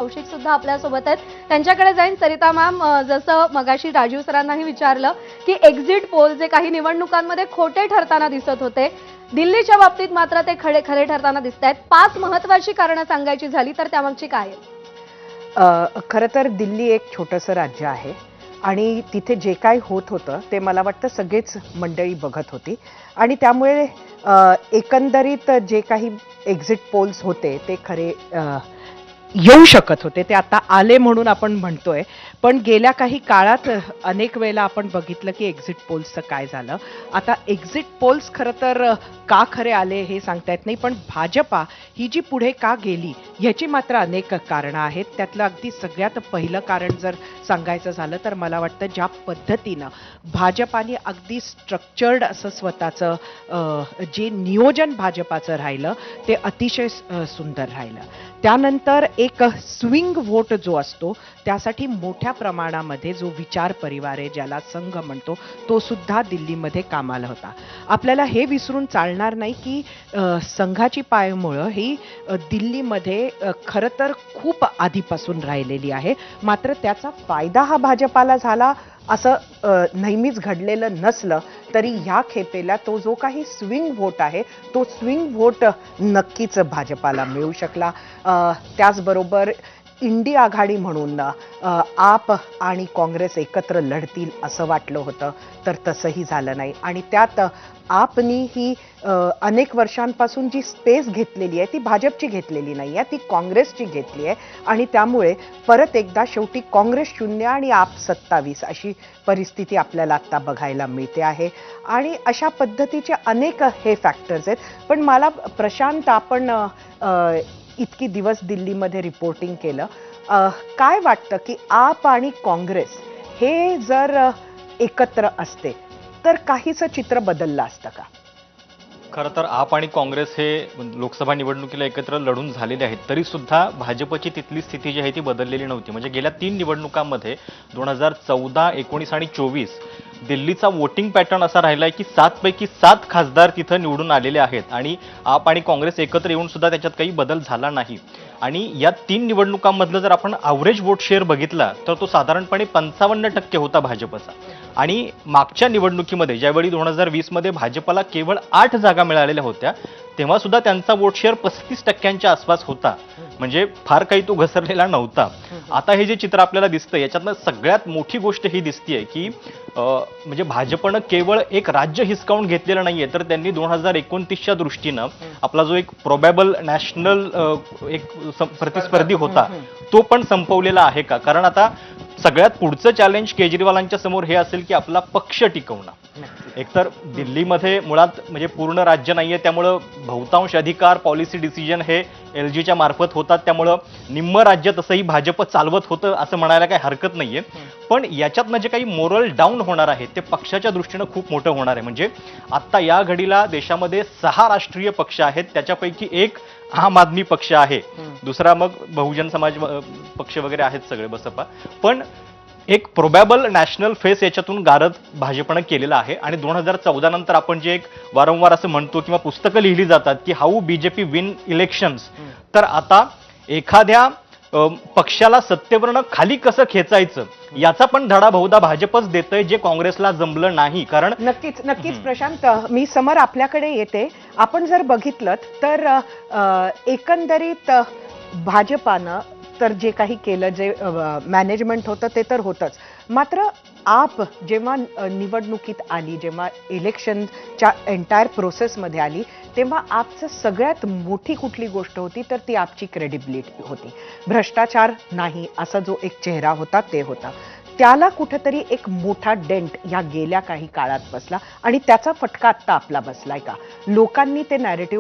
कौशिक सुद्धा आपल्यासोबत आहेत. त्यांच्याकडे जाईन. सरिता मॅम, जसं मगाशी राजीव सरांनाही विचारलं की एक्झिट पोल जे काही निवडणुकांमध्ये खोटे ठरताना दिसत होते, दिल्लीच्या बाबतीत मात्र ते खरे ठरताना दिसत आहेत. 5 महत्त्वाची कारणं सांगायची झाली तर त्यामागची काय आहेत? खरं तर दिल्ली एक छोटंसं राज्य आहे आणि तिथे जे काही होत होतं ते मला वाटतं सगळेच मंडळी बघत होती आणि त्यामुळे एकंदरीत जे काही एक्झिट पोल्स होते ते खरे येऊ शकत होते. ते आता आले म्हणून आपण म्हणतोय, पण गेल्या काही काळात अनेक वेळेला आपण बघितलं की एक्झिट पोल्सचं काय झालं. आता एक्झिट पोल्स खरं तर का खरे आले हे सांगता येत नाही, पण भाजपा ही जी पुढे का गेली ह्याची मात्र अनेक कारणं आहेत. त्यातलं अगदी सगळ्यात पहिलं कारण जर सांगायचं झालं तर मला वाटतं ज्या पद्धतीनं भाजपाने अगदी स्ट्रक्चर्ड असं स्वतःचं जे नियोजन भाजपाचं राहिलं ते अतिशय सुंदर राहिलं. त्यानंतर एक स्विंग व्होट जो असतो त्यासाठी मोठ्या प्रमाणामध्ये जो विचार परिवार आहे, ज्याला संघ म्हणतो, तो सुद्धा दिल्लीमध्ये कामाला होता. आपल्याला हे विसरून चालणार नाही की संघाची पायमुळं ही दिल्लीमध्ये खरं तर खूप आधीपासून राहिलेली आहे. मात्र त्याचा फायदा हा भाजपाला झाला असं नेहमीच घडलेलं नसलं तरी ह्या खेपेला तो जो काही स्विंग व्होट आहे तो स्विंग व्होट नक्कीच भाजपाला मिळू शकला. त्याचबरोबर इंडी आघाडी म्हणून आप आणि काँग्रेस एकत्र लढतील असं वाटलं होतं, तर तसंही झालं नाही आणि त्यात आपनी ही अनेक वर्षांपासून जी स्पेस घेतलेली आहे ती भाजपची घेतलेली नाही आहे, ती काँग्रेसची घेतली आहे आणि त्यामुळे परत एकदा शेवटी काँग्रेस 0 आणि आप 27 अशी परिस्थिती आपल्याला आता बघायला मिळते आहे. आणि अशा पद्धतीचे अनेक हे फॅक्टर्स आहेत. पण मला प्रशांत, आपण इतकी दिवस दिल्लीमध्ये रिपोर्टिंग केलं, काय वाटतं की आप आणि काँग्रेस हे जर एकत्र असते तर काहीसं चित्र बदललं असतं का? खरं तर आप आणि काँग्रेस हे लोकसभा निवडणुकीला एकत्र लढून झालेले आहेत, तरी सुद्धा भाजपची तिथली स्थिती जी आहे ती बदललेली नव्हती. म्हणजे गेल्या 3 निवडणुकांमध्ये 2014, 19 आणि 24 दिल्लीचा वोटिंग पॅटर्न असा राहिला आहे की 7 पैकी 7 खासदार तिथं निवडून आलेले आहेत आणि आप आणि काँग्रेस एकत्र येऊन सुद्धा त्याच्यात काही बदल झाला नाही. आणि या 3 निवडणुकांमधलं जर आपण ॲव्हरेज वोट शेअर बघितला तर तो साधारणपणे 55% होता भाजपचा. आणि मागच्या निवडणुकीमध्ये ज्यावेळी 2020 मध्ये भाजपला केवळ 8 जागा मिळालेल्या होत्या तेव्हा सुद्धा त्यांचा वोट शेअर 35% आसपास होता. म्हणजे फार काही तो घसरलेला नव्हता. आता हे जे चित्र आपल्याला दिसतं याच्यातनं सगळ्यात मोठी गोष्ट ही दिसतीये की म्हणजे भाजपनं केवळ एक राज्य हिसकावून घेतलेलं नाहीये, तर त्यांनी 2029च्या दृष्टीनं आपला जो एक प्रोबॅबल नॅशनल एक प्रतिस्पर्धी होता तो पण संपवलेला आहे का? कारण आता सगळ्यात पुढचं चॅलेंज केजरीवालांच्या समोर हे असेल की आपला पक्ष टिकवणं. एकतर दिल्लीमध्ये मुळात म्हणजे पूर्ण राज्य नाहीये, त्यामुळं बहुतांश अधिकार, पॉलिसी डिसिजन हे LGच्या मार्फत होतात, त्यामुळं निम्म राज्य तसंही भाजप चालवत होतं असं म्हणायला काही हरकत नाहीये. पण याच्यातनं जे काही मोरल डाऊन होणार आहे ते पक्षाच्या दृष्टीनं खूप मोठं होणार आहे. म्हणजे आता या घडीला देशामध्ये 6 राष्ट्रीय पक्ष आहेत, त्याच्यापैकी एक आम आदमी पक्ष आहे, दुसरा मग बहुजन समाज पक्ष वगैरे आहेत सगळे, बसपा. पण एक प्रोबॅबल नॅशनल फेस याच्यातून गारद भाजपनं केलेला आहे. आणि 2014 नंतर आपण जे एक वारंवार असं म्हणतो किंवा पुस्तकं लिहिली जातात की हाऊ बीजेपी विन इलेक्शन्स, तर आता एखाद्या पक्षाला सत्तेवरनं खाली कसं खेचायचं याचा पण धडा बहुधा भाजपच देतंय, जे काँग्रेसला जमलं नाही. कारण नक्कीच प्रशांत, मी समर आपल्याकडे येते. आपण जर बघितलं तर एकंदरीत भाजपानं तर जे काही केलं, जे मॅनेजमेंट होतं ते तर होतंच, मात्र आप जेव्हा निवडणुकीत आली, जेव्हा इलेक्शनच्या एंटायर प्रोसेसमध्ये आली, तेव्हा आपचं सगळ्यात मोठी कुठली गोष्ट होती तर ती आपची क्रेडिबिलिटी होती. भ्रष्टाचार नाही असा जो एक चेहरा होता ते होता. त्याला कुठेतरी एक मोठा डेंट या गेल्या काही काळात बसला आणि त्याचा फटका आत्ता आपला बसलाय का? लोकांनी ते नॅरेटिव्ह